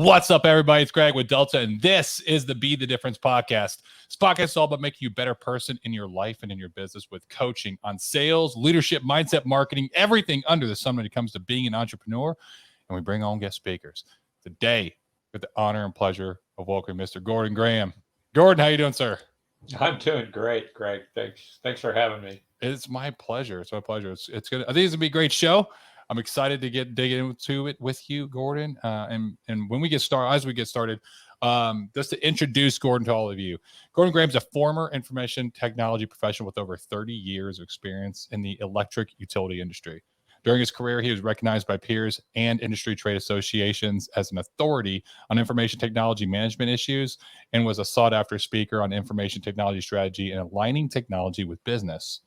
What's up, everybody? It's Greg with Delta, and this is the Be the Difference podcast. This podcast is all about making you a better person in your life and in your business with coaching on sales, leadership, mindset, marketing, everything under the sun when it comes to being an entrepreneur. And we bring on guest speakers. Today, with the honor and pleasure of welcoming Mr. Gordon Graham. Gordon, how you doing, sir? I'm doing great, Greg. Thanks for having me. It's my pleasure. It's my pleasure. It's good. I think it's gonna be a great show. I'm excited to dig into it with you, Gordon. And when we get started, as we get started, just to introduce Gordon to all of you, Gordon Graham's a former information technology professional with over 30 years of experience in the electric utility industry. During his career, he was recognized by peers and industry trade associations as an authority on information technology management issues and was a sought-after speaker on information technology strategy and aligning technology with business.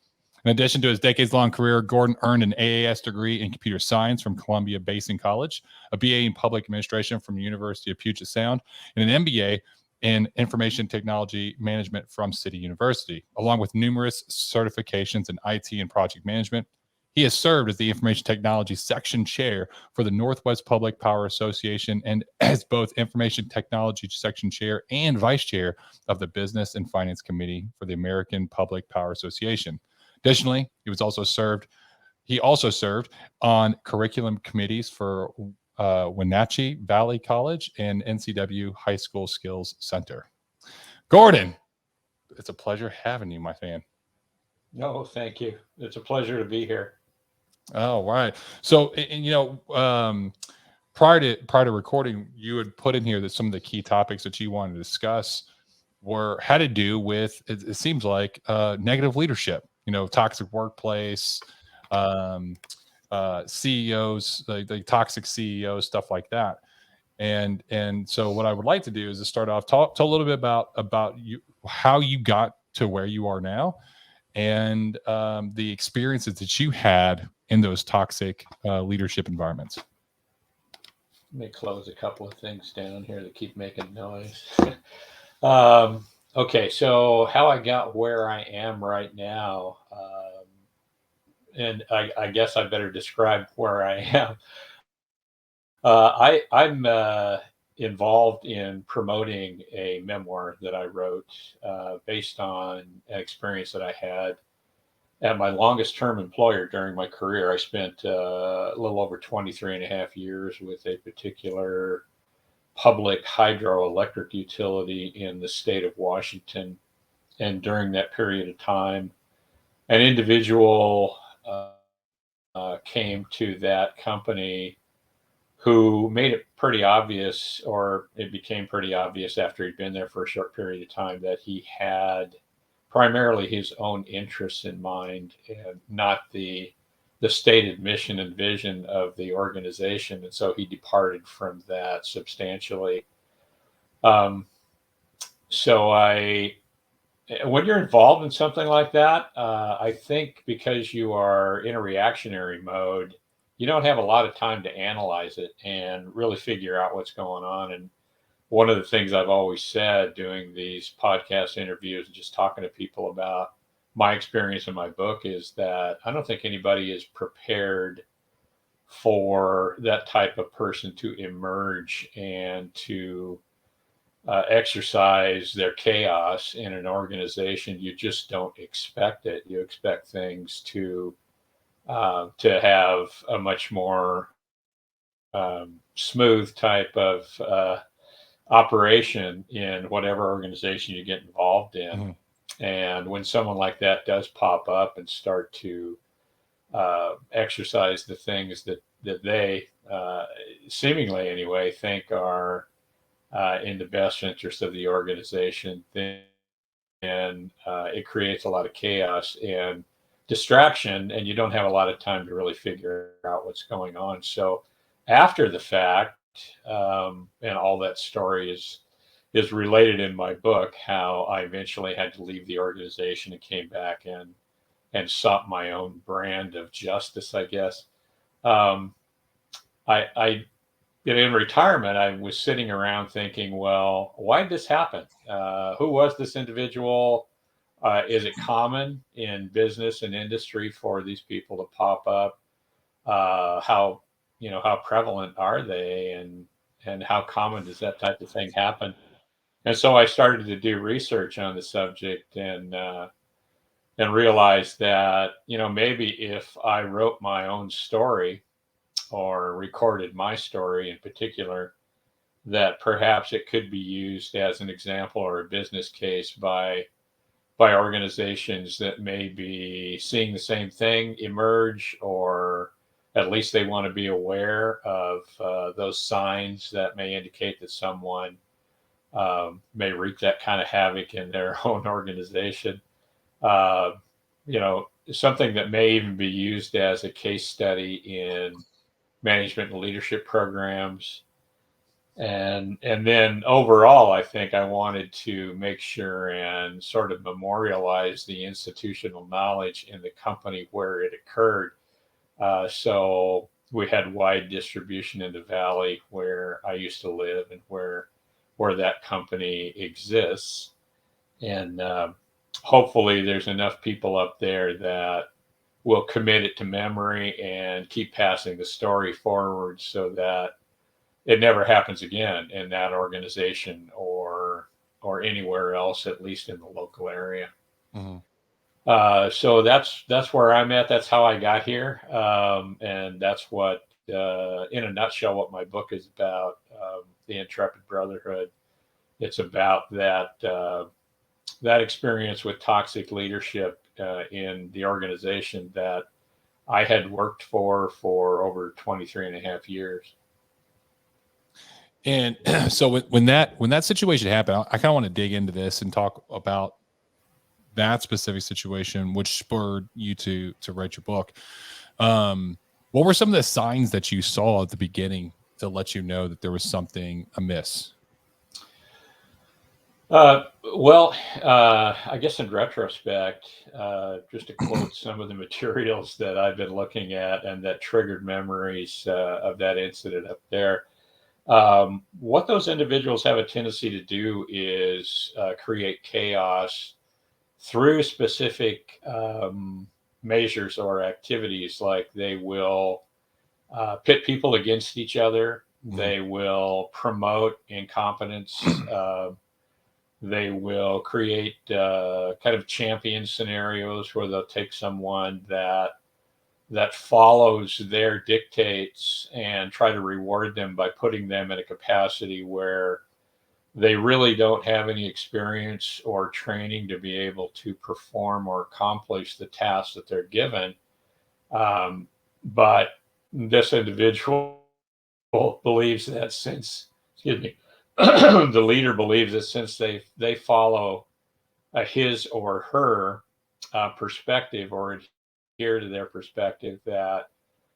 In addition to his decades-long career, Gordon earned an AAS degree in computer science from Columbia Basin College, a BA in public administration from the University of Puget Sound, and an MBA in information technology management from City University, along with numerous certifications in IT and project management. He has served as the information technology section chair for the Northwest Public Power Association and as both information technology section chair and vice chair of the Business and Finance Committee for the American Public Power Association. Additionally, he also served on curriculum committees for Wenatchee Valley College and NCW High School Skills Center. Gordon, it's a pleasure having you, my fan. No, thank you. It's a pleasure to be here. Oh, right. So, prior to recording, you had put in here that some of the key topics that you wanted to discuss had to do with it seems like negative leadership. Toxic workplace, CEOs, like toxic CEOs, stuff like that. And so what I would like to do is to start off, talk a little bit about you, how you got to where you are now, and the experiences that you had in those toxic leadership environments. Let me close a couple of things down here that keep making noise. Okay, so how I got where I am right now, and I guess I better describe where I am. I'm involved in promoting a memoir that I wrote based on an experience that I had at my longest term employer during my career. I spent a little over 23 and a half years with a particular public hydroelectric utility in the state of Washington. And during that period of time, an individual came to that company who made it pretty obvious, or it became pretty obvious after he'd been there for a short period of time, that he had primarily his own interests in mind and not the stated mission and vision of the organization. And so he departed from that substantially. When you're involved in something like that, I think because you are in a reactionary mode, you don't have a lot of time to analyze it and really figure out what's going on. And one of the things I've always said doing these podcast interviews and just talking to people about my experience in my book is that I don't think anybody is prepared for that type of person to emerge and to exercise their chaos in an organization. You just don't expect it. You expect things to have a much more smooth type of operation in whatever organization you get involved in. Mm-hmm. And when someone like that does pop up and start to exercise the things that they seemingly anyway think are in the best interest of the organization, then it creates a lot of chaos and distraction, and you don't have a lot of time to really figure out what's going on. So after the fact, and all that story is related in my book, how I eventually had to leave the organization and came back and sought my own brand of justice, I guess. In retirement, I was sitting around thinking, well, why did this happen? Who was this individual? Is it common in business and industry for these people to pop up? How prevalent are they? and how common does that type of thing happen? And so I started to do research on the subject, and realized that, maybe if I wrote my own story or recorded my story in particular, that perhaps it could be used as an example or a business case by organizations that may be seeing the same thing emerge, or at least they want to be aware of those signs that may indicate that someone may wreak that kind of havoc in their own organization. Uh, Something that may even be used as a case study in management and leadership programs. And then overall, I think I wanted to make sure and sort of memorialize the institutional knowledge in the company where it occurred. So we had wide distribution in the valley where I used to live and where that company exists. And hopefully, there's enough people up there that will commit it to memory and keep passing the story forward so that it never happens again in that organization or anywhere else, at least in the local area. Mhm. So that's where I'm at. That's how I got here, and that's what, in a nutshell, what my book is about. The Intrepid Brotherhood. It's about that experience with toxic leadership in the organization that I had worked for over 23 and a half years. And so when that situation happened, I kind of want to dig into this and talk about that specific situation, which spurred you to write your book. What were some of the signs that you saw at the beginning to let you know that there was something amiss? Well, I guess in retrospect, just to quote some of the materials that I've been looking at and that triggered memories of that incident up there, what those individuals have a tendency to do is create chaos through specific measures or activities. Like they will pit people against each other, Mhm. they will promote incompetence. They will create kind of champion scenarios where they'll take someone that follows their dictates and try to reward them by putting them in a capacity where they really don't have any experience or training to be able to perform or accomplish the tasks that they're given. But this individual believes that since, excuse me, the leader believes that since they follow his or her perspective or adhere to their perspective, that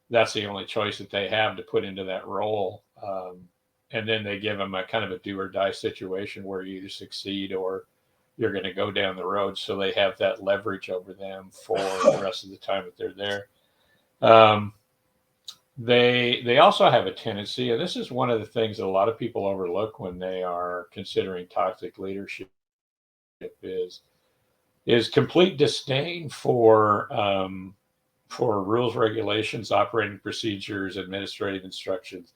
that's the only choice that they have to put into that role. And then they give them a kind of a do or die situation where you either succeed or you're going to go down the road. So they have that leverage over them for the rest of the time that they're there. Um, they also have a tendency, and this is one of the things that a lot of people overlook when they are considering toxic leadership, is is complete disdain for rules, regulations, operating procedures, administrative instructions.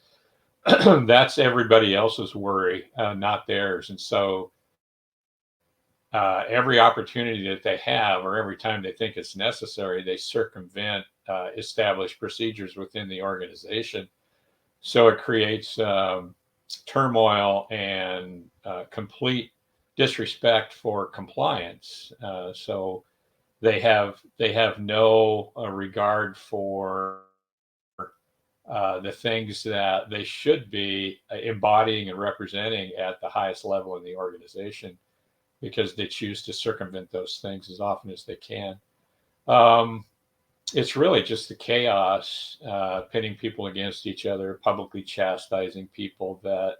That's everybody else's worry, not theirs. And so every opportunity that they have, or every time they think it's necessary, they circumvent established procedures within the organization. So it creates turmoil and complete disrespect for compliance. So they have no regard for the things that they should be embodying and representing at the highest level in the organization, because they choose to circumvent those things as often as they can. Um, it's really just the chaos, pitting people against each other, publicly chastising people that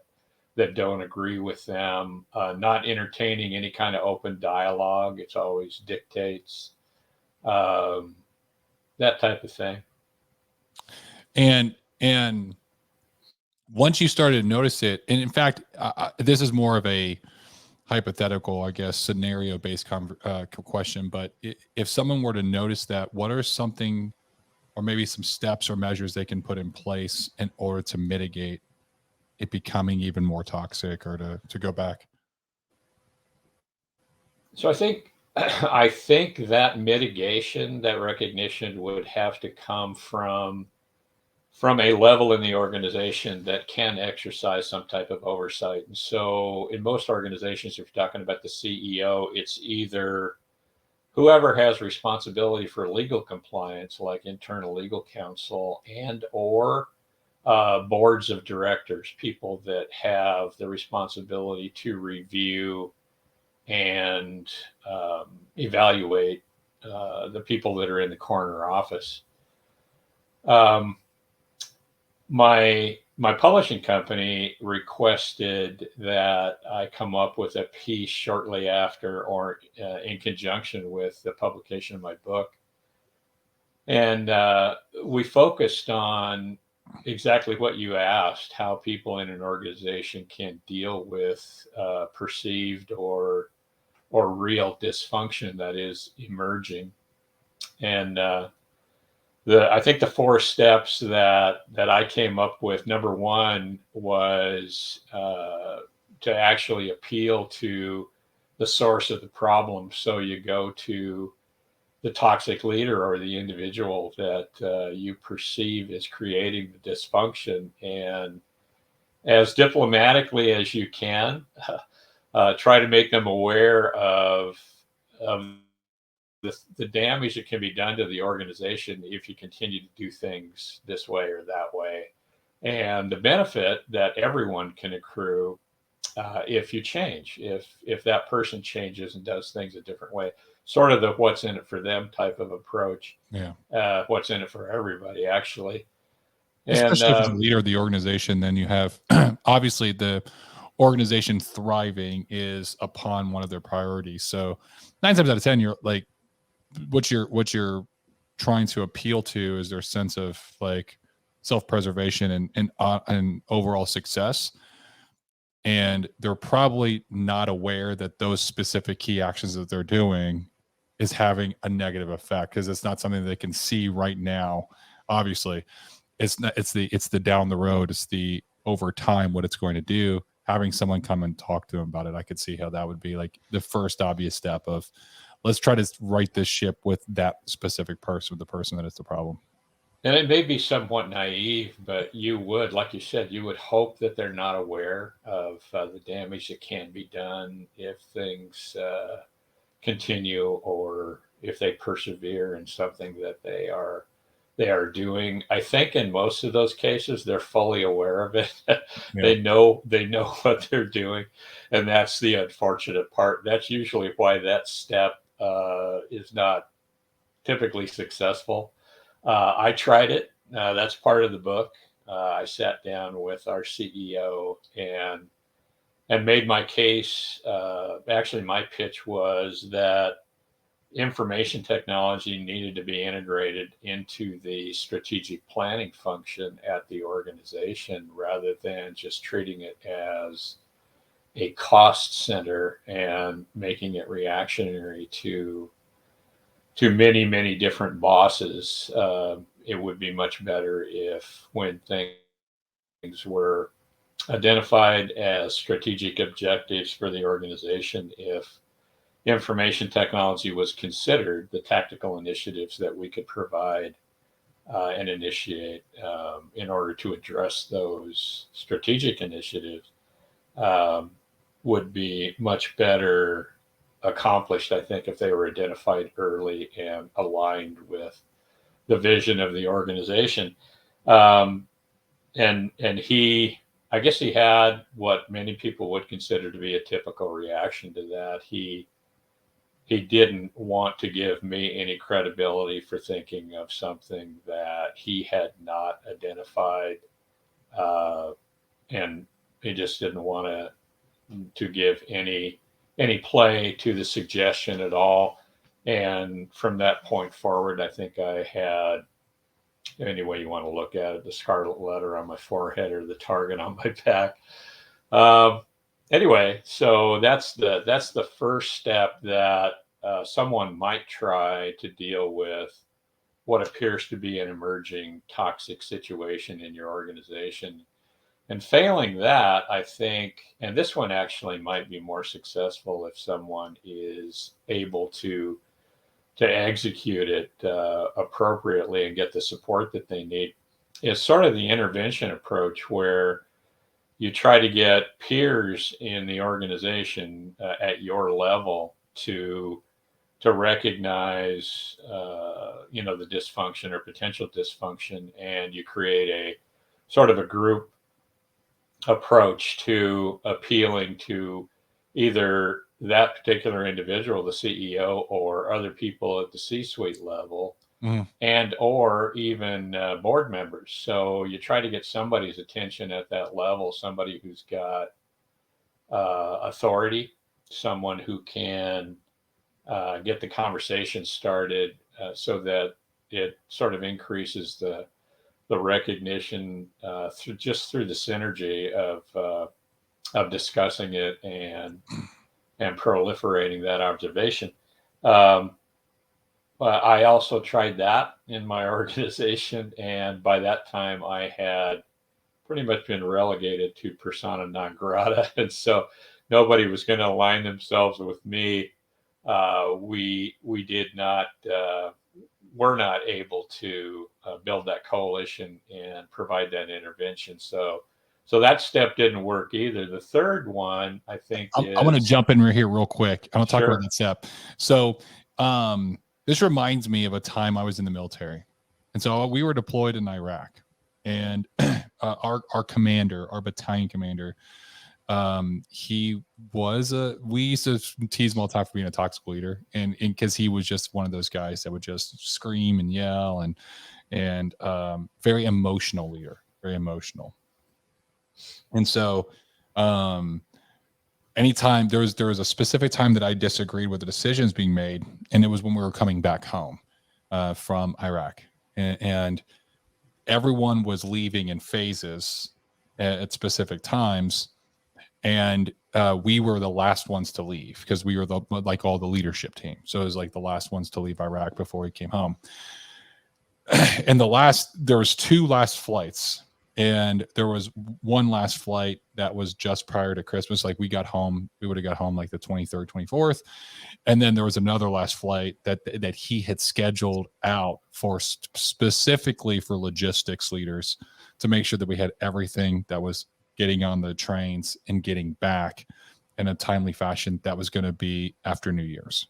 don't agree with them, not entertaining any kind of open dialogue. It's always dictates, um, that type of thing. And once you started to notice it, and in fact, this is more of a hypothetical, I guess, scenario based question. But if someone were to notice that, what are something or maybe some steps or measures they can put in place in order to mitigate it becoming even more toxic or to go back? So I think I think that mitigation, that recognition would have to come from a level in the organization that can exercise some type of oversight. And so in most organizations, if you're talking about the CEO, it's either whoever has responsibility for legal compliance, like internal legal counsel, and or boards of directors, people that have the responsibility to review and evaluate the people that are in the corner office. Um, my publishing company requested that I come up with a piece shortly after or in conjunction with the publication of my book, and we focused on exactly what you asked: how people in an organization can deal with perceived or real dysfunction that is emerging. And I think the four steps that I came up with. Number one was to actually appeal to the source of the problem. So you go to the toxic leader or the individual that you perceive as creating the dysfunction, and as diplomatically as you can, try to make them aware of the damage that can be done to the organization if you continue to do things this way or that way, and the benefit that everyone can accrue if you change, if that person changes and does things a different way. Sort of the what's in it for them type of approach. Yeah. What's in it for everybody, actually. And Especially if it's the leader of the organization, then you have obviously the organization thriving is upon one of their priorities. So 9 times out of 10, you're like, what you're trying to appeal to is their sense of like self-preservation and overall success. And they're probably not aware that those specific key actions that they're doing is having a negative effect because it's not something they can see right now. Obviously, it's not, it's the down the road, it's the over time what it's going to do. Having someone come and talk to them about it, I could see how that would be like the first obvious step of let's try to right this ship with that specific person, the person that is the problem. and it may be somewhat naive, but you would, like you said, you would hope that they're not aware of the damage that can be done if things continue, or if they persevere in something that they are doing. I think in most of those cases they're fully aware of it. Yeah. They know what they're doing, and that's the unfortunate part. That's usually why that step is not typically successful. I tried it. That's part of the book. I sat down with our CEO and made my case. Actually, my pitch was that information technology needed to be integrated into the strategic planning function at the organization rather than just treating it as a cost center and making it reactionary to many, many different bosses. It would be much better if, when things were identified as strategic objectives for the organization, if information technology was considered the tactical initiatives that we could provide and initiate in order to address those strategic initiatives, um, would be much better accomplished, I think, if they were identified early and aligned with the vision of the organization. Um, and he, I guess he had what many people would consider to be a typical reaction to that. He didn't want to give me any credibility for thinking of something that he had not identified, uh, and he just didn't want to give any play to the suggestion at all. And from that point forward, I think I had, any way you want to look at it, the scarlet letter on my forehead or the target on my back. Um, anyway, so that's the first step that someone might try to deal with what appears to be an emerging toxic situation in your organization. And failing that, I think, and this one actually might be more successful if someone is able to execute it appropriately and get the support that they need, is sort of the intervention approach where you try to get peers in the organization at your level to recognize the dysfunction or potential dysfunction, and you create a sort of a group approach to appealing to either that particular individual, the CEO, or other people at the C-suite level, and or even board members. So you try to get somebody's attention at that level, somebody who's got authority, someone who can get the conversation started so that it sort of increases the recognition through the synergy of discussing it and proliferating that observation. But I also tried that in my organization, and by that time I had pretty much been relegated to persona non grata, and so nobody was going to align themselves with me. We did not were not able to build that coalition and provide that intervention. So that step didn't work either. The third one, I think, I want to jump in right here real quick. I want to talk about that step. So this reminds me of a time I was in the military. And so we were deployed in Iraq. And our commander, our battalion commander, he was we used to tease him all the time for being a toxic leader, and because he was just one of those guys that would just scream and yell and very emotional leader, very emotional. And so anytime there was a specific time that I disagreed with the decisions being made, and it was when we were coming back home from Iraq, and everyone was leaving in phases at specific times, and we were the last ones to leave because we were like all the leadership team. So it was like the last ones to leave Iraq before we came home. And there was 2 last flights, and there was one last flight that was just prior to Christmas. Like we would have got home like the 23rd, 24th. And then there was another last flight that he had scheduled out for specifically for logistics leaders to make sure that we had everything that was getting on the trains and getting back in a timely fashion. That was going to be after New Year's.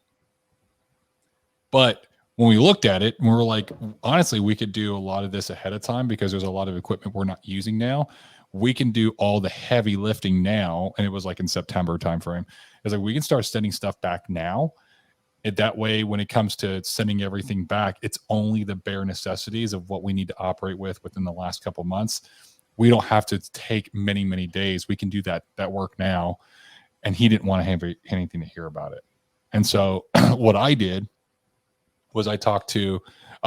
But when we looked at it, we were like, honestly, we could do a lot of this ahead of time because there's a lot of equipment we're not using now. We can do all the heavy lifting now. And it was like in September timeframe. It's like we can start sending stuff back now. And that way, when it comes to sending everything back, it's only the bare necessities of what we need to operate within the last couple months. We don't have to take many, many days. We can do that work now. And he didn't want to have anything to hear about it. And so what I did was I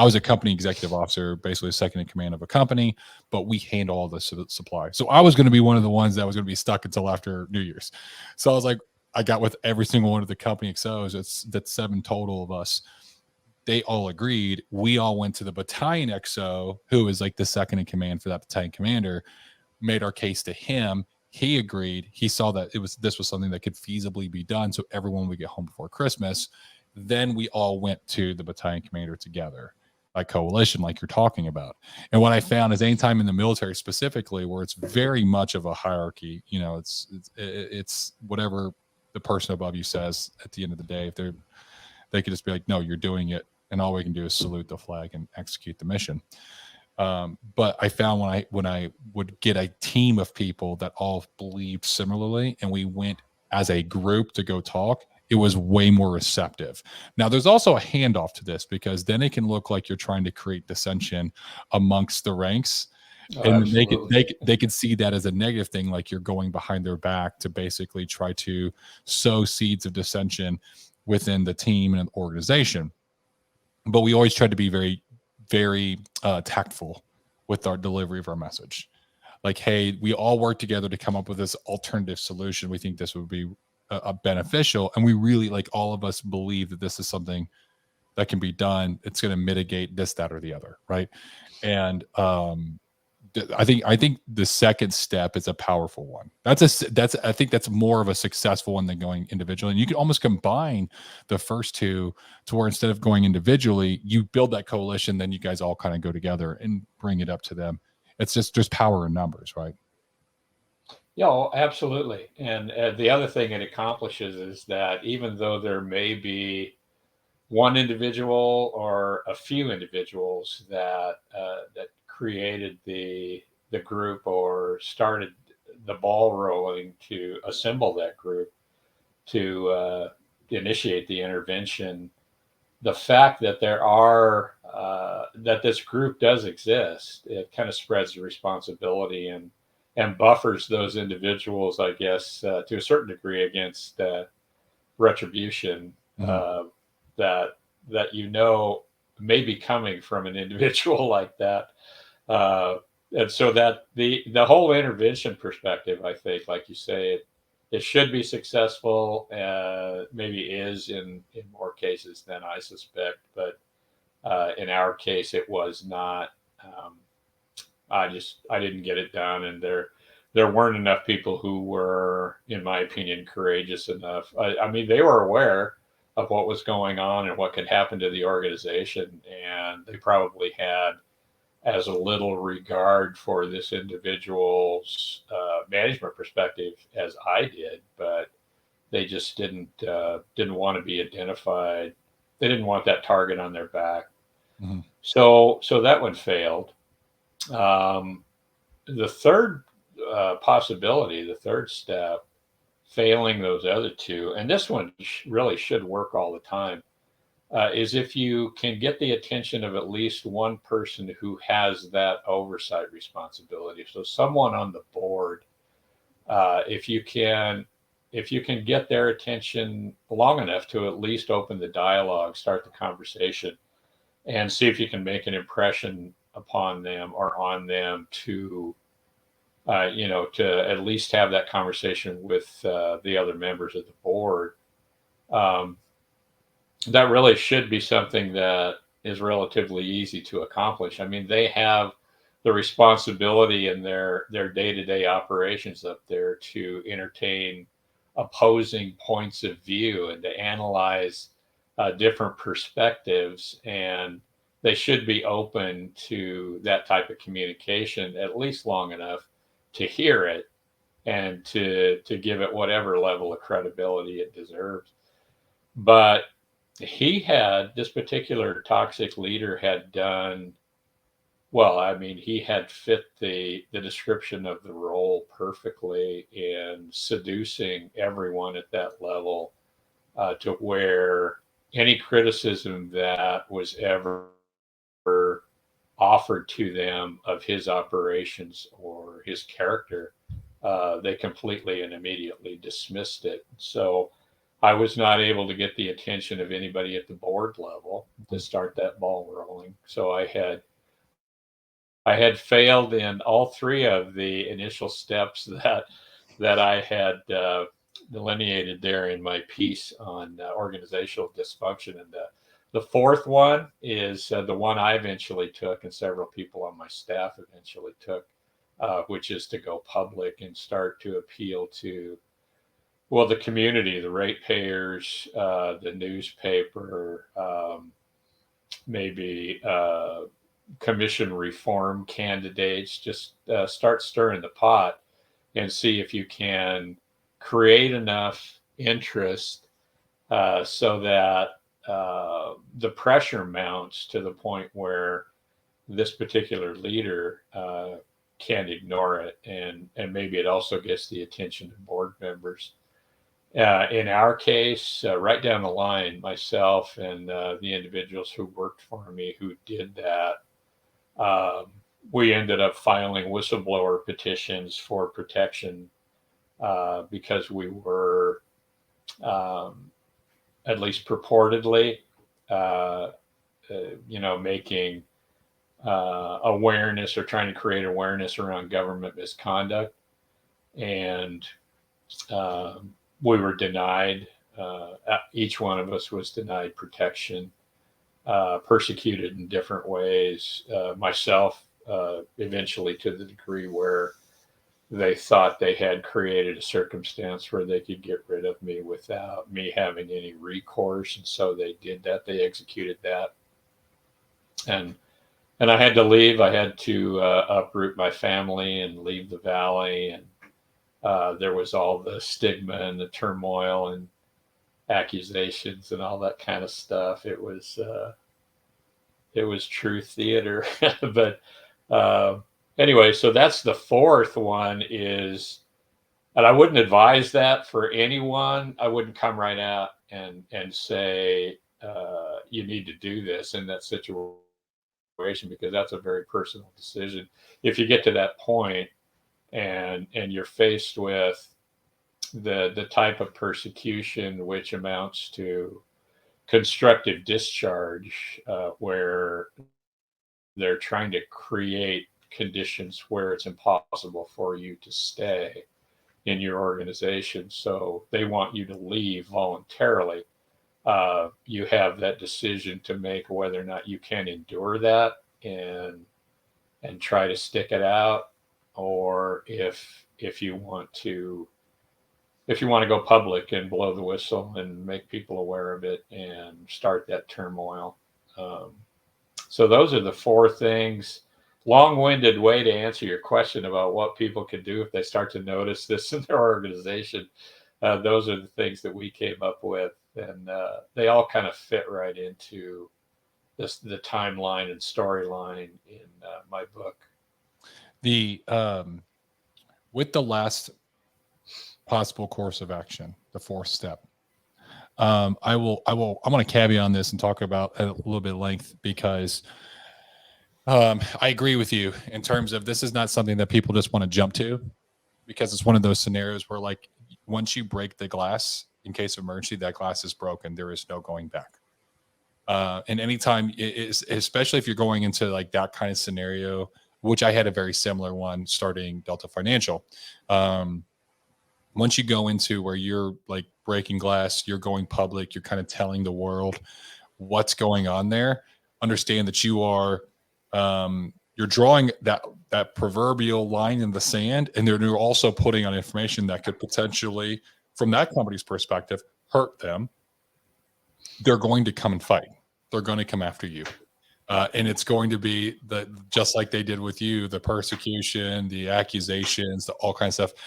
was a company executive officer, basically a second in command of a company, but we handle all the supply. So I was going to be one of the ones that was going to be stuck until after New Year's. So I was like, I got with every single one of the company XOs. That's 7 total of us. They all agreed. We all went to the battalion XO, who is like the second in command for that battalion commander, made our case to him. He agreed. He saw that this was something that could feasibly be done. So everyone would get home before Christmas. Then we all went to the battalion commander together, like coalition, like you're talking about. And what I found is anytime in the military specifically, where it's very much of a hierarchy, it's whatever the person above you says at the end of the day. If they could just be like, no, you're doing it. And all we can do is salute the flag and execute the mission. But I found when I would get a team of people that all believed similarly, and we went as a group to go talk, it was way more receptive. Now, there's also a handoff to this because then it can look like you're trying to create dissension amongst the ranks. And they could see that as a negative thing, like you're going behind their back to basically try to sow seeds of dissension within the team and organization. But we always tried to be very, very tactful with our delivery of our message. Like, hey, we all work together to come up with this alternative solution. We think this would be beneficial. And we really, like, all of us believe that this is something that can be done. It's going to mitigate this, that, or the other. Right. And I think the second step is a powerful one. I think that's more of a successful one than going individually. And you can almost combine the first two to where instead of going individually, you build that coalition, then you guys all kind of go together and bring it up to them. It's just there's power in numbers, right? Yeah, oh, absolutely. And the other thing it accomplishes is that even though there may be one individual or a few individuals that created the group or started the ball rolling to assemble that group to initiate the intervention, the fact that that this group does exist, it kind of spreads the responsibility and buffers those individuals, I guess, to a certain degree against retribution Mhm. that may be coming from an individual like that. Uh, and so that the whole intervention perspective, I think, like you say, it should be successful. Maybe is in more cases than I suspect, but in our case, it was not. Um, I didn't get it done, and there weren't enough people who were, in my opinion, courageous enough. I mean, they were aware of what was going on and what could happen to the organization, and they probably had as little regard for this individual's management perspective as I did, but they just didn't want to be identified. They didn't want that target on their back. Mhm. So that one failed. Um, the third possibility, the third step, failing those other two, and this one really should work all the time, is if you can get the attention of at least one person who has that oversight responsibility. So someone on the board, if you can get their attention long enough to at least open the dialogue, start the conversation, and see if you can make an impression upon them or on them to to at least have that conversation with the other members of the board. Um, that really should be something that is relatively easy to accomplish. I mean, they have the responsibility in their day-to-day operations up there to entertain opposing points of view and to analyze different perspectives, and they should be open to that type of communication at least long enough to hear it and to give it whatever level of credibility it deserves. But this particular toxic leader had done well. I mean, he had fit the description of the role perfectly in seducing everyone at that level, to where any criticism that was ever offered to them of his operations or his character, they completely and immediately dismissed it. So I was not able to get the attention of anybody at the board level to start that ball rolling. So I had failed in all three of the initial steps that I had delineated there in my piece on organizational dysfunction. And the fourth one is the one I eventually took, and several people on my staff eventually took, which is to go public and start to appeal to, well, the community, the ratepayers, the newspaper, maybe commission reform candidates. Just start stirring the pot and see if you can create enough interest so that the pressure mounts to the point where this particular leader can't ignore it, and maybe it also gets the attention of board members. In our case, right down the line, myself and the individuals who worked for me who did that, um, we ended up filing whistleblower petitions for protection because we were, um, at least purportedly, uh, making awareness or trying to create awareness around government misconduct. And we were denied, each one of us was denied protection, persecuted in different ways. Myself, eventually to the degree where they thought they had created a circumstance where they could get rid of me without me having any recourse. And so they did that. They executed that. And and I had to leave. I had to uproot my family and leave the valley. And there was all the stigma and the turmoil and accusations and all that kind of stuff. It was true theater. But uh, anyway, so that's the fourth one is, and I wouldn't advise that for anyone. I wouldn't come right out and say you need to do this in that situation, because that's a very personal decision. If you get to that point and you're faced with the type of persecution which amounts to constructive discharge, where they're trying to create conditions where it's impossible for you to stay in your organization. So they want you to leave voluntarily. You have that decision to make whether or not you can endure that and try to stick it out, or if you want to go public and blow the whistle and make people aware of it and start that turmoil. Um, so those are the four things. Long-winded way to answer your question about what people can do if they start to notice this in their organization. Those are the things that we came up with, and they all kind of fit right into the timeline and storyline in my book. The with the last possible course of action, the fourth step. I'm going to caveat on this and talk about a little bit of length, because I agree with you in terms of this is not something that people just want to jump to, because it's one of those scenarios where, like, once you break the glass in case of emergency, that glass is broken. There is no going back. And anytime, especially if you're going into like that kind of scenario, which I had a very similar one starting Delta Financial. Once you go into where you're like breaking glass, you're going public, you're kind of telling the world what's going on there. Understand that you're drawing that proverbial line in the sand, and they're also putting on information that could potentially, from that company's perspective, hurt them. They're going to come and fight. They're going to come after you. And it's going to be just like they did with you, the persecution, the accusations, all kinds of stuff.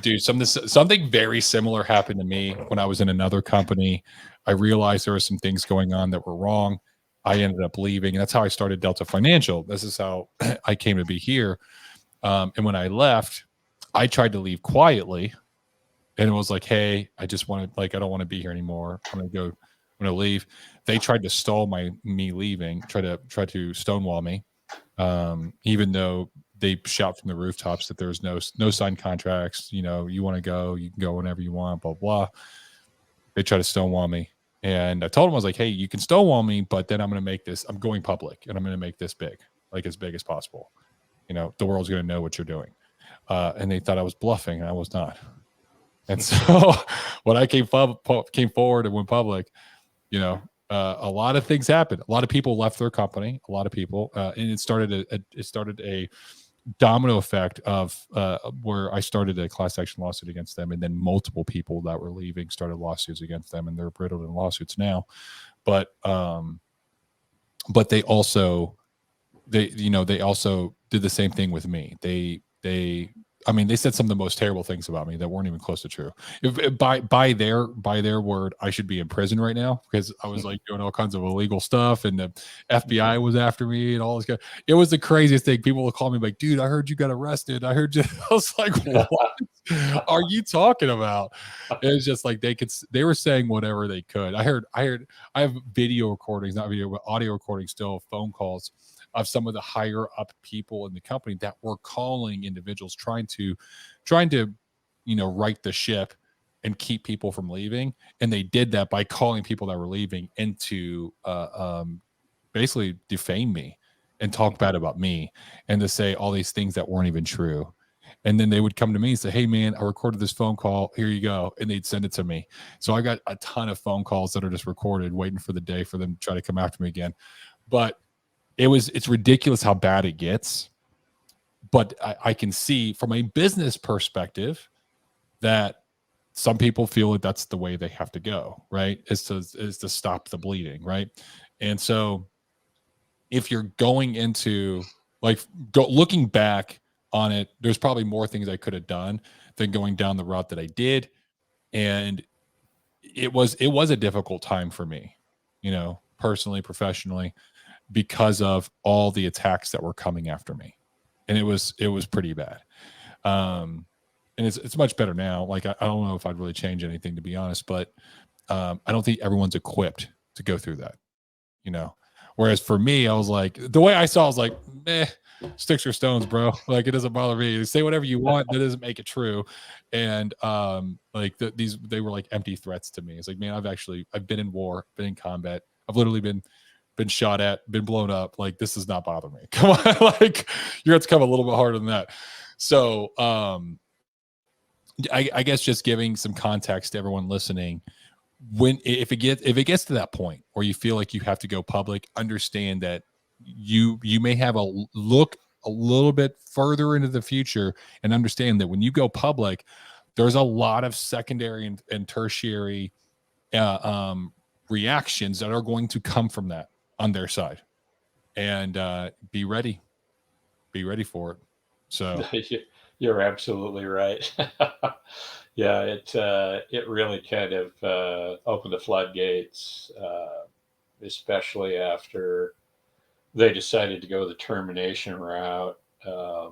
Dude, something very similar happened to me when I was in another company. I realized there were some things going on that were wrong. I ended up leaving, and that's how I started Delta Financial. This is how I came to be here. And when I left, I tried to leave quietly, and it was like, hey, I just want to, like, I don't want to be here anymore. I'm going to leave. They tried to stall me leaving, try to stonewall me, even though they shout from the rooftops that there's no signed contracts. You know, you want to go, you can go whenever you want, blah, blah. They try to stonewall me. And I told them, I was like, hey, you can stonewall me, but then I'm going public, and I'm going to make this big, like as big as possible. You know, the world's going to know what you're doing. And they thought I was bluffing, and I was not. And so when I came forward and went public, you know, a lot of things happened. A lot of people left their company. A lot of people, and it started a domino effect of where I started a class action lawsuit against them, and then multiple people that were leaving started lawsuits against them, and they're brittled in lawsuits now. But they also did the same thing with me. They said some of the most terrible things about me that weren't even close to true. By their word, I should be in prison right now, because I was like doing all kinds of illegal stuff, and the FBI was after me and all this. It was the craziest thing. People would call me like, "Dude, I heard you got arrested. I heard you." I was like, "What are you talking about?" It was just like they were saying whatever they could. I have video recordings, not video, but audio recordings, still phone calls of some of the higher up people in the company that were calling individuals trying to right the ship and keep people from leaving. And they did that by calling people that were leaving into basically defame me and talk bad about me, and to say all these things that weren't even true. And then they would come to me and say, hey man, I recorded this phone call, here you go. And they'd send it to me. So I got a ton of phone calls that are just recorded, waiting for the day for them to try to come after me again. But it's ridiculous how bad it gets. But I can see from a business perspective that some people feel that that's the way they have to go, right? Is to stop the bleeding, right? And so if you're going into like looking back on it, there's probably more things I could have done than going down the route that I did. And it was a difficult time for me, personally, professionally, because of all the attacks that were coming after me. And it was pretty bad. And it's much better now. Like I don't know if I'd really change anything, to be honest, but I don't think everyone's equipped to go through that, Whereas for me, I was like, the way I saw it, I was like, sticks or stones, bro. Like, it doesn't bother me. Say whatever you want. That doesn't make it true. And like they were like empty threats to me. It's like, man, I've been in war, been in combat. I've literally been shot at, been blown up. Like, this does not bother me. Come on, like you're going to come a little bit harder than that. So I guess just giving some context to everyone listening, if it gets to that point where you feel like you have to go public, understand that you may have a look a little bit further into the future and understand that when you go public, there's a lot of secondary and tertiary reactions that are going to come from that on their side, and be ready for it. So you're absolutely right. Yeah, it really kind of opened the floodgates, especially after they decided to go the termination route. I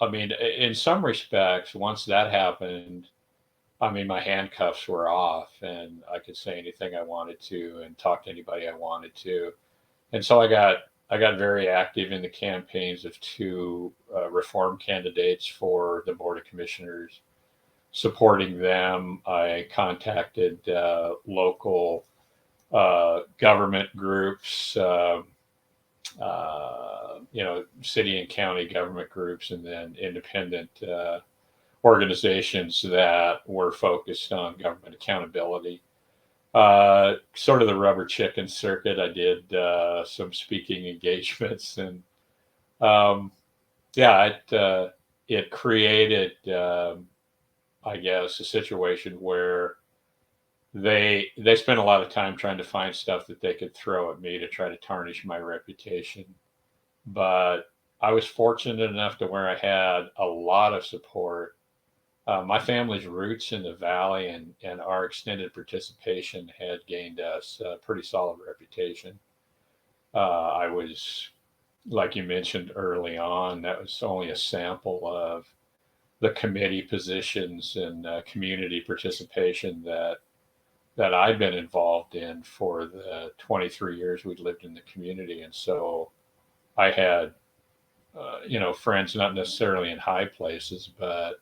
mean, in some respects, once that happened, I mean, my handcuffs were off, and I could say anything I wanted to and talk to anybody I wanted to. And so I got very active in the campaigns of two reform candidates for the Board of Commissioners, supporting them. I contacted local government groups, city and county government groups, and then independent organizations that were focused on government accountability. Sort of the rubber chicken circuit. I did some speaking engagements, and it created, I guess, a situation where they spent a lot of time trying to find stuff that they could throw at me to try to tarnish my reputation. But I was fortunate enough to where I had a lot of support. My family's roots in the valley and our extended participation had gained us a pretty solid reputation. I was, like you mentioned early on, that was only a sample of the committee positions and community participation that I've been involved in for the 23 years we lived in the community. And so I had, friends, not necessarily in high places, but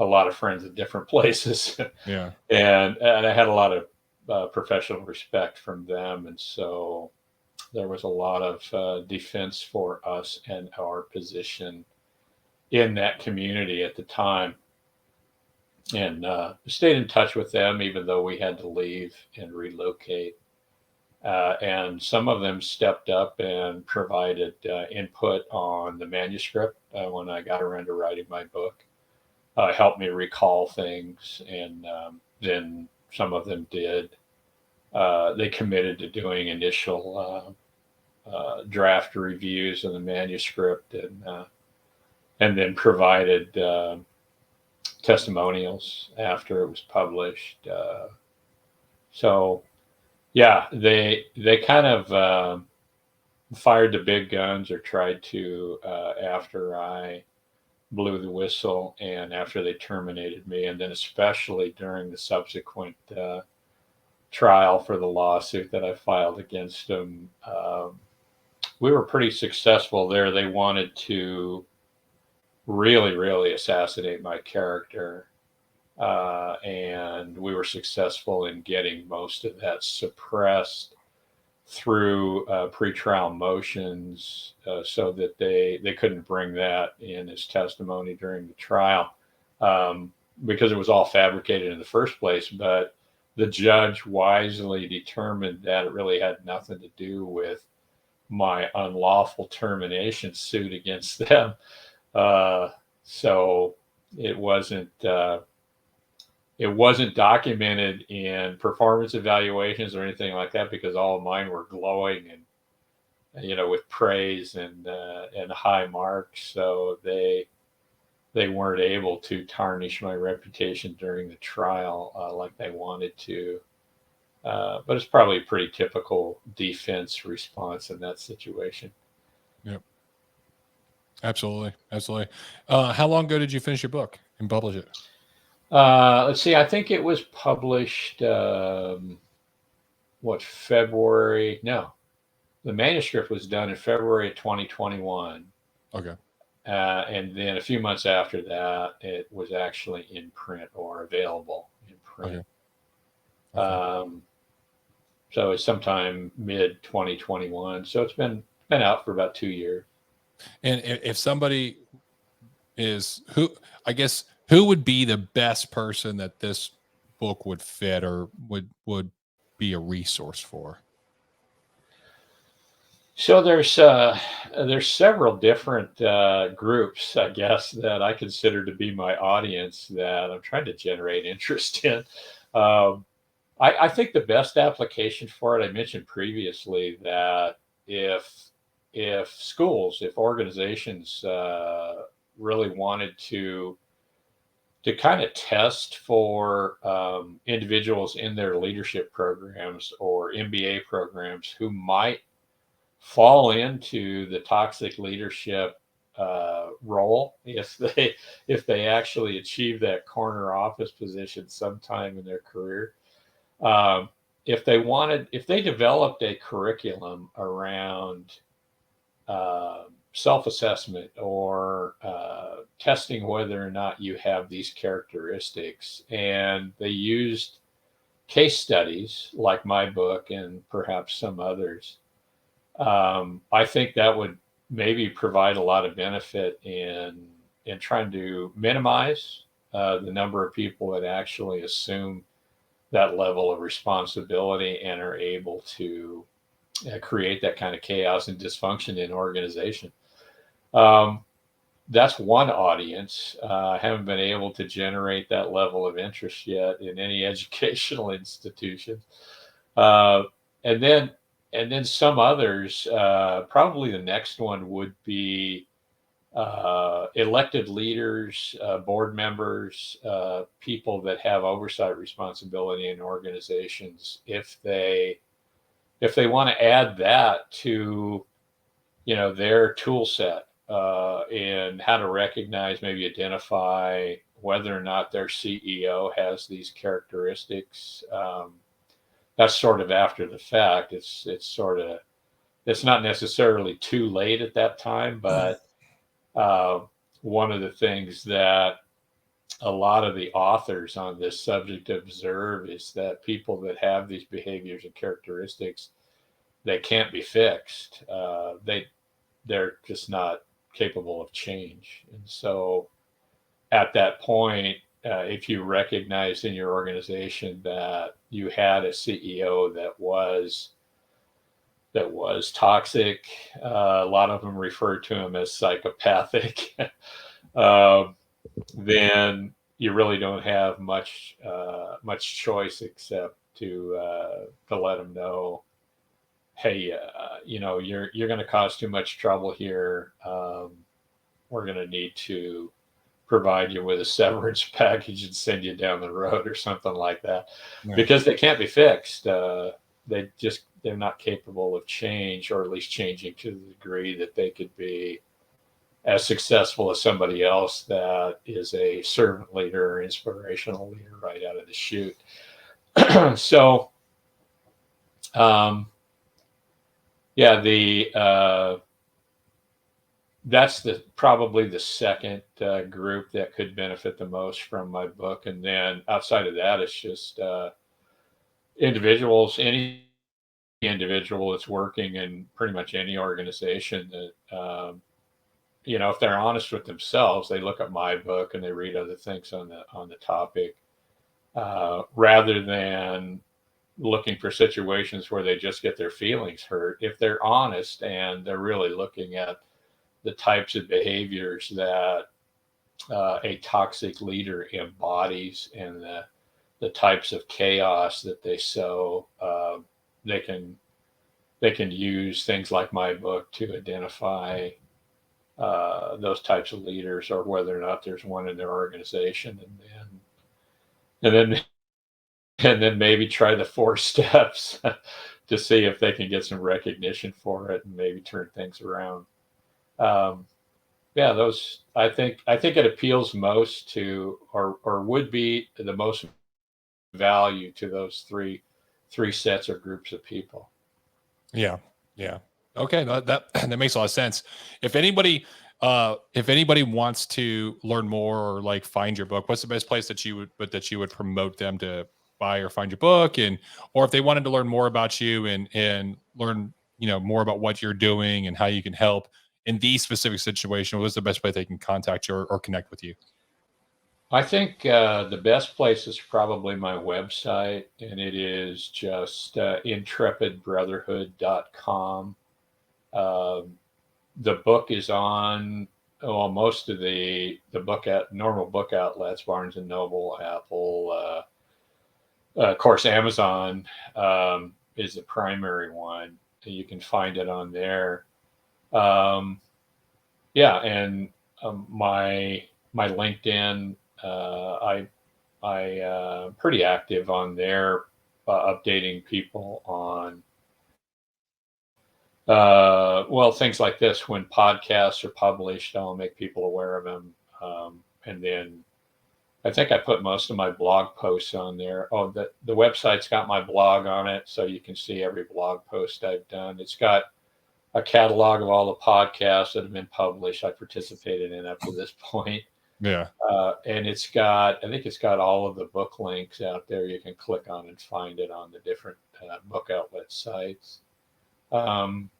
a lot of friends at different places. yeah. and I had a lot of professional respect from them. And so there was a lot of defense for us and our position in that community at the time. And stayed in touch with them, even though we had to leave and relocate. And some of them stepped up and provided input on the manuscript when I got around to writing my book, helped me recall things. And then some of them did. They committed to doing initial draft reviews of the manuscript, and then provided testimonials after it was published. So yeah, they kind of fired the big guns, or tried to, after I blew the whistle and after they terminated me, and then especially during the subsequent trial for the lawsuit that I filed against them. We were pretty successful there. They wanted to really, really assassinate my character. And we were successful in getting most of that suppressed through pretrial motions, so that they couldn't bring that in as testimony during the trial, because it was all fabricated in the first place. But the judge wisely determined that it really had nothing to do with my unlawful termination suit against them. So it wasn't documented in performance evaluations or anything like that, because all of mine were glowing and, with praise and high marks. So they weren't able to tarnish my reputation during the trial like they wanted to. But it's probably a pretty typical defense response in that situation. Yep. Absolutely. Absolutely. How long ago did you finish your book and publish it? Let's see. I think it was published, February? No, the manuscript was done in February of 2021. Okay. And then a few months after that, it was actually in print or available in print. Okay. Okay. So it's sometime mid 2021. So it's been out for about 2 years. And if somebody is who would be the best person that this book would fit or would be a resource for? So there's several different groups, I guess, that I consider to be my audience that I'm trying to generate interest in. Um, I think the best application for it, I mentioned previously that if schools, if organizations really wanted to kind of test for individuals in their leadership programs or MBA programs who might fall into the toxic leadership role if they actually achieve that corner office position sometime in their career. Um, if they developed a curriculum around self-assessment or testing whether or not you have these characteristics, and they used case studies like my book and perhaps some others, I think that would maybe provide a lot of benefit in trying to minimize the number of people that actually assume that level of responsibility and are able to create that kind of chaos and dysfunction in organization. Um, that's one audience. I haven't been able to generate that level of interest yet in any educational institution. Uh, and then some others. Probably the next one would be elected leaders, board members, people that have oversight responsibility in organizations. If they want to add that to their tool set in how to recognize, maybe identify whether or not their CEO has these characteristics. That's sort of after the fact. It's not necessarily too late at that time, but one of the things that a lot of the authors on this subject observe is that people that have these behaviors and characteristics, they can't be fixed. They're just not capable of change. And so at that point, if you recognize in your organization that you had a CEO that was toxic, a lot of them refer to him as psychopathic, then you really don't have much choice except to let them know, hey, you're going to cause too much trouble here. We're going to need to provide you with a severance package and send you down the road or something like that, Yeah. because they can't be fixed. They're not capable of change, or at least changing to the degree that they could be as successful as somebody else that is a servant leader or inspirational leader right out of the chute. So, that's probably the second group that could benefit the most from my book. And then outside of that, it's just individuals, any individual that's working in pretty much any organization that, if they're honest with themselves, they look at my book and they read other things on the topic, rather than looking for situations where they just get their feelings hurt. If they're honest and they're really looking at the types of behaviors that a toxic leader embodies and the types of chaos that they sow, they can use things like my book to identify those types of leaders, or whether or not there's one in their organization, and then and then maybe try the 4 steps to see if they can get some recognition for it and maybe turn things around. Um, yeah, those I think it appeals most to, or would be the most value to those three sets or groups of people. Yeah. Yeah. Okay. That makes a lot of sense. If anybody wants to learn more or like find your book, what's the best place that you would promote them to buy or find your book? And or if they wanted to learn more about you and learn, more about what you're doing and how you can help in these specific situation, what's the best way they can contact you or connect with you? I think the best place is probably my website, and it is just intrepidbrotherhood.com. Um, the book is on, well, most of the book at normal book outlets, Barnes and Noble, Apple, of course, Amazon is the primary one. You can find it on there. Um, yeah, and my LinkedIn, pretty active on there, updating people on well, things like this. When podcasts are published, I'll make people aware of them, and then I think I put most of my blog posts on there. Oh, the website's got my blog on it, so you can see every blog post I've done. It's got a catalog of all the podcasts that have been published I participated in up to this point. Yeah. And I think it's got all of the book links out there. You can click on and find it on the different book outlet sites. Um,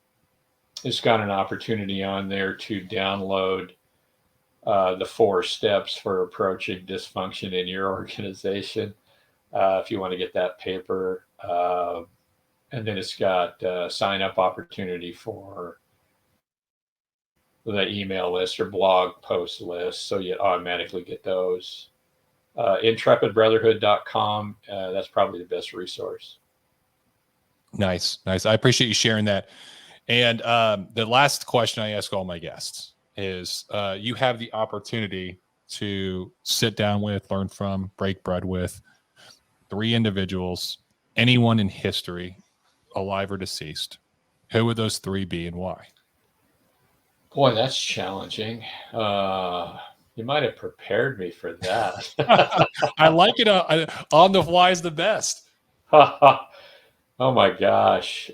it's got an opportunity on there to download the 4 steps for approaching dysfunction in your organization, if you want to get that paper. And then it's got sign up opportunity for the email list or blog post list, so you automatically get those. Intrepidbrotherhood.com, that's probably the best resource. Nice. Nice. I appreciate you sharing that. And the last question I ask all my guests is you have the opportunity to sit down with, learn from, break bread with 3 individuals, anyone in history, alive or deceased. Who would those 3 be and why? Boy, that's challenging. You might have prepared me for that. I like it. On the fly is the best. Oh my gosh.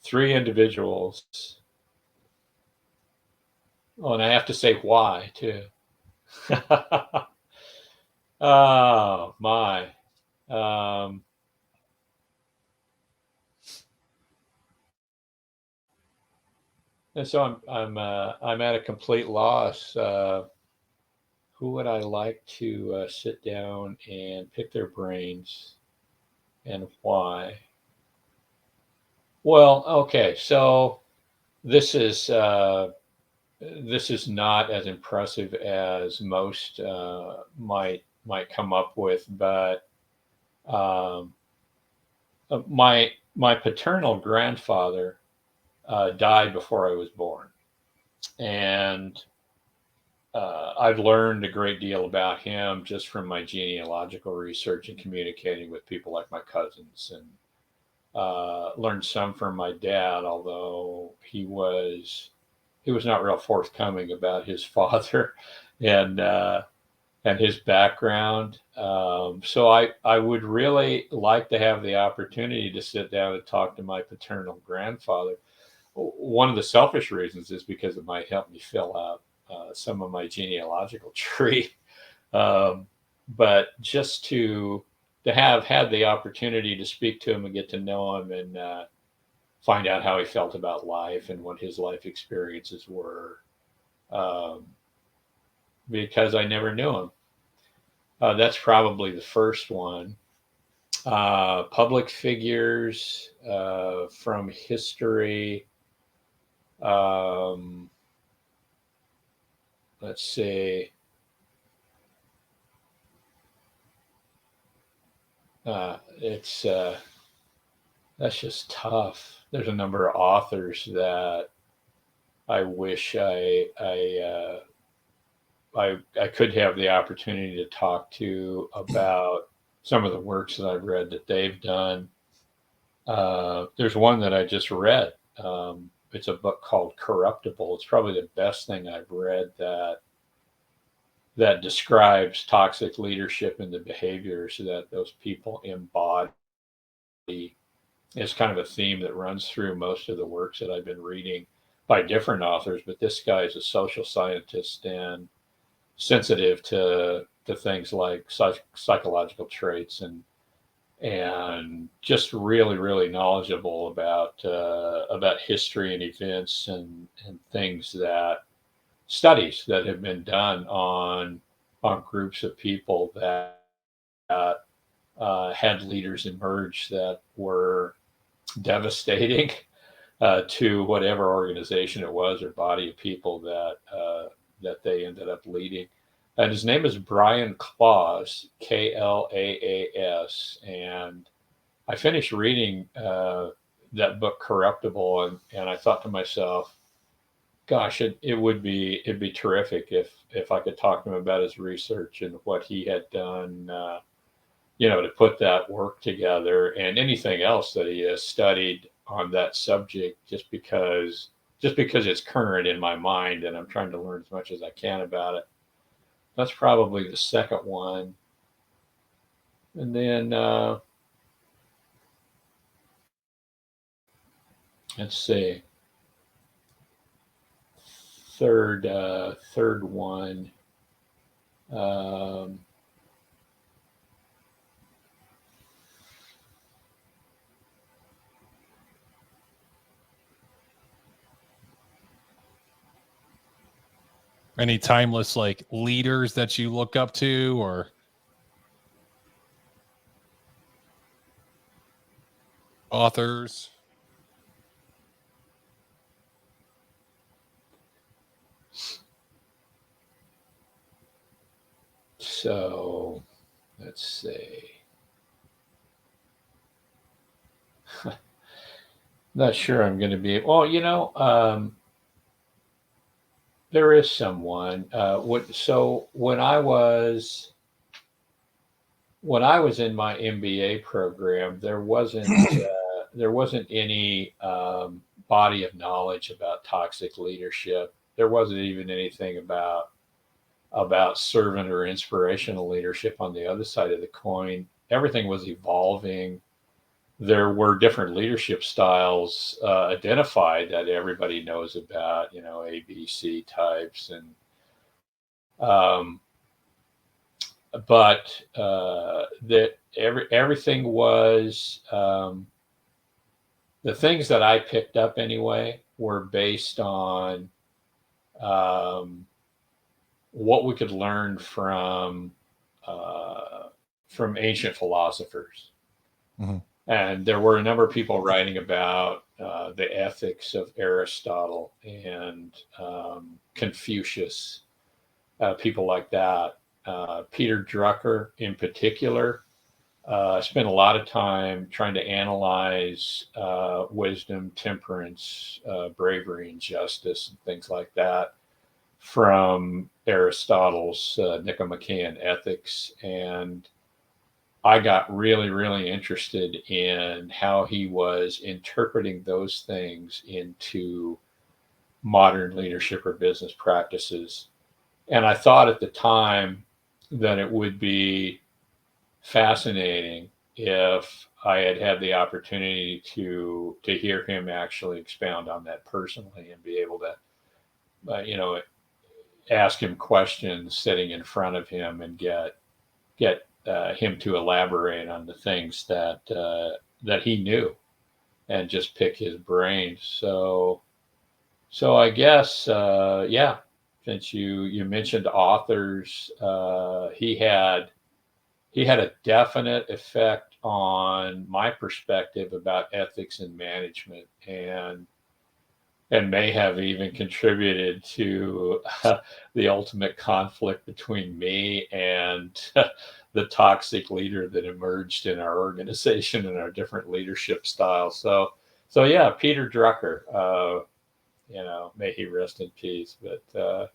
3 individuals. Oh, and I have to say why too. Oh my. Um, and so I'm at a complete loss. Who would I like to sit down and pick their brains, and why? Well, okay, so this is uh, this is not as impressive as most might come up with, but um, my paternal grandfather died before I was born, and I've learned a great deal about him just from my genealogical research and communicating with people like my cousins, and learned some from my dad, although he was not real forthcoming about his father and and his background. So I would really like to have the opportunity to sit down and talk to my paternal grandfather. One of the selfish reasons is because it might help me fill out some of my genealogical tree. Um, but just to have had the opportunity to speak to him and get to know him, and find out how he felt about life and what his life experiences were, um, because I never knew him. That's probably the first one. public figures from history. Um, let's see. It's that's just tough. There's a number of authors that I wish I could have the opportunity to talk to about some of the works that I've read that they've done. There's one that I just read. It's a book called Corruptible. It's probably the best thing I've read that describes toxic leadership and the behaviors that those people embody. It's kind of a theme that runs through most of the works that I've been reading by different authors, but this guy is a social scientist and sensitive to things like psychological traits and just really knowledgeable about history and events and things that studies that have been done on groups of people that had leaders emerge that were devastating to whatever organization it was or body of people that they ended up leading. And his name is Brian Klaas, Klaas. And I finished reading that book, Corruptible, and I thought to myself, gosh, it'd be terrific if I could talk to him about his research and what he had done, to put that work together and anything else that he has studied on that subject, just because it's current in my mind and I'm trying to learn as much as I can about it. That's probably the second one. And then let's see, third one. Um, Any timeless like leaders that you look up to or authors? So let's see. Not sure I'm going to be. Well, there is someone. So when I was in my MBA program, there wasn't any body of knowledge about toxic leadership. There wasn't even anything about servant or inspirational leadership on the other side of the coin. Everything was evolving. There were different leadership styles identified that everybody knows about, ABC types, and um, but that everything was the things that I picked up anyway were based on what we could learn from ancient philosophers. Mm-hmm. And there were a number of people writing about the ethics of Aristotle and Confucius, people like that. Peter Drucker, in particular, spent a lot of time trying to analyze wisdom, temperance, bravery, and justice, and things like that from Aristotle's Nicomachean Ethics. And I got really interested in how he was interpreting those things into modern leadership or business practices. And I thought at the time that it would be fascinating if I had the opportunity to hear him actually expound on that personally and be able to, ask him questions sitting in front of him and get him to elaborate on the things that he knew and just pick his brain. So I guess yeah. Since you mentioned authors, he had a definite effect on my perspective about ethics and management, and may have even contributed to the ultimate conflict between me and the toxic leader that emerged in our organization and our different leadership styles. So yeah, Peter Drucker, may he rest in peace. But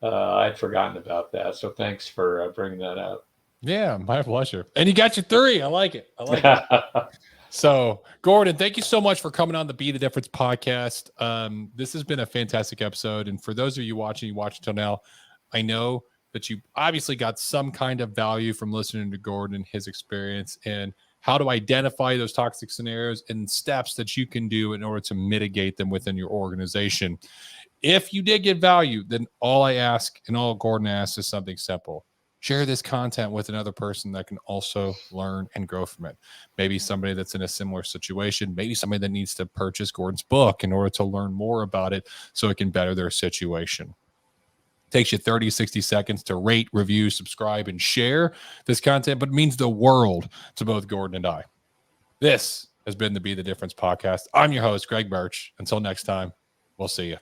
I'd forgotten about that. So thanks for bringing that up. Yeah, my pleasure. And you got your 3. I like it. I like it. So, Gordon, thank you so much for coming on the Be the Difference podcast. This has been a fantastic episode. And for those of you watching, you watch until now, I know that you obviously got some kind of value from listening to Gordon and his experience and how to identify those toxic scenarios and steps that you can do in order to mitigate them within your organization. If you did get value, then all I ask and all Gordon asks is something simple. Share this content with another person that can also learn and grow from it. Maybe somebody that's in a similar situation, maybe somebody that needs to purchase Gordon's book in order to learn more about it so it can better their situation. It takes you 30, 60 seconds to rate, review, subscribe, and share this content, but it means the world to both Gordon and I. This has been the Be the Difference podcast. I'm your host, Greg Birch. Until next time, we'll see you.